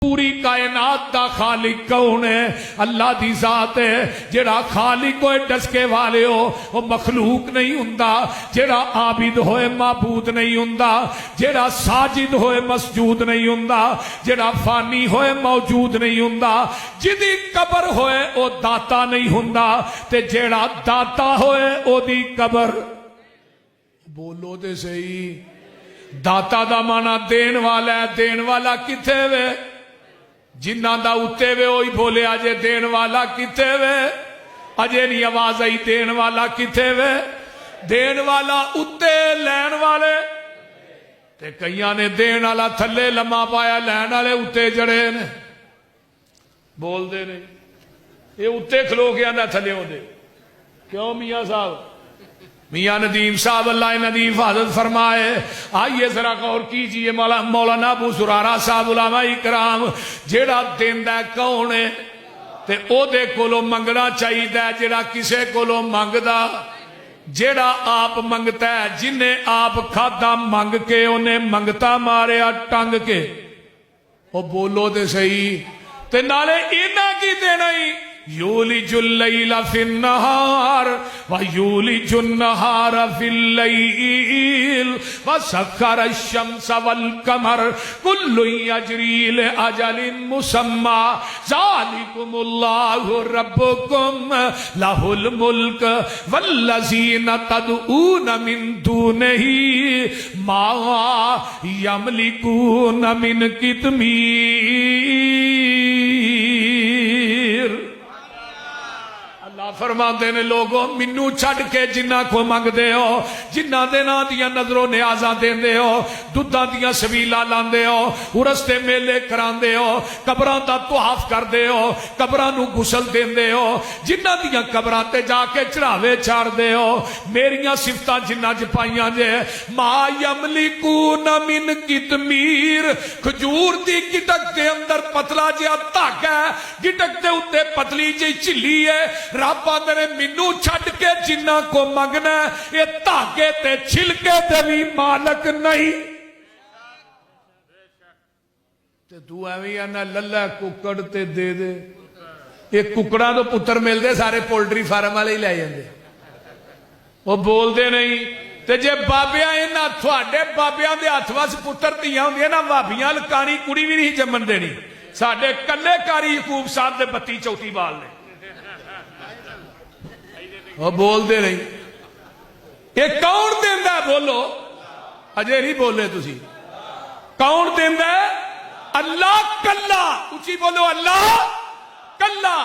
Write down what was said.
پوری کائنات دا خالق کون ہے؟ اللہ دی ذات ہے. جڑا خالق ہوئے ڈسکے والے ہو وہ مخلوق نہیں ہوندا. جڑا عابد ہوئے معبود نہیں ہوندا. جڑا ساجد ہوئے مسجود نہیں ہوندا. جڑا فانی ہوئے موجود نہیں ہوندا. جدی قبر ہوئے او داتا نہیں ہوندا. تے جڑا داتا ہوئے او دی قبر. بولو تے صحیح. داتا دا مانا دین والا ہے. دین والا کتے وے؟ جنہ دا اتے وے وہی بولے آجے دین والا کتے وے. اجے نہیں آواز آئی دین والا کتے وے. دین والا اتے لین والے تے کئیاں نے دین والا تھلے لمحہ پایا, لین والے اتے جڑے نے. بول دے نہیں یہ اتے کھلو گیا نہ تھلے ہو دے. کیوں میاں صاحب؟ میاں ندیم صاحب اللہ ندیم حفاظت فرمائے. آئیے ذرا غور کیجئے. مولانا ابو زرارہ صاحب علماء کرام جیڑا دیندا کون ہے تے او دے کولو منگنا چاہیے. جیڑا کسے کولو منگدا, جیڑا آپ منگتا ہے, جنہیں آپ کھادا منگ کے انہیں منگتا ماریا ٹنگ کے. او بولو دے صحیح. تے نالے اینا کی دینا ہی یولج اللیل فی النہار ویولج النہار فی اللیل وسخر الشمس والقمر کل یجری لأجل مسمی ذالکم اللہ ربکم لہ الملک والذین تدعون من دونہ ما یملکون من قطمیر. فرماندے نے لوگوں منو چھڑ کے جنہ کو منگ دے ہو, جنہ دے نا دیا نظروں نیازاں دین دے ہو, دودھاں دیا سبیلہ لان دے ہو, ورستے میلے کران دے ہو, قبران دا طواف کر دے ہو, قبران نو غسل دین دے ہو, جنہ دیا قبران تے جا کے چڑھاوے چار دے ہو, میریاں صفتاں جنہ جپائیاں جے ما یملکون من قطمیر. کھجور دی گٹک دے اندر پتلا جیا دھاگا ہے, گٹک دے اتے پتلی جی چلی ہے. رب آدھے منو چھڑ کے جنہ کو منگنا یہ دھاگے تے چھلکے تے بھی مالک نہیں. تے تو ایویں آنا للہ ککڑ تے دے دے. یہ ککڑاں تو پتر مل دے سارے پولٹری فارم والے ہی لے جاندے. وہ بول دے نہیں. تے جے بابیاں انہاں تھوڑے بابیاں دے ہاتھ وس پتر تیاں ہوندیاں نا بابیاں لکانی کڑی بھی نہیں جمن دینی. ساڈے کلے کاری یعقوب صاحب دے 32-34 بال نے. وہ بول دے نہیں. یہ کون دیندا ہے؟ بولو. اجے نہیں بولے تسی. کون دیندا ہے؟ اللہ کلا. اچھی بولو اللہ کلا.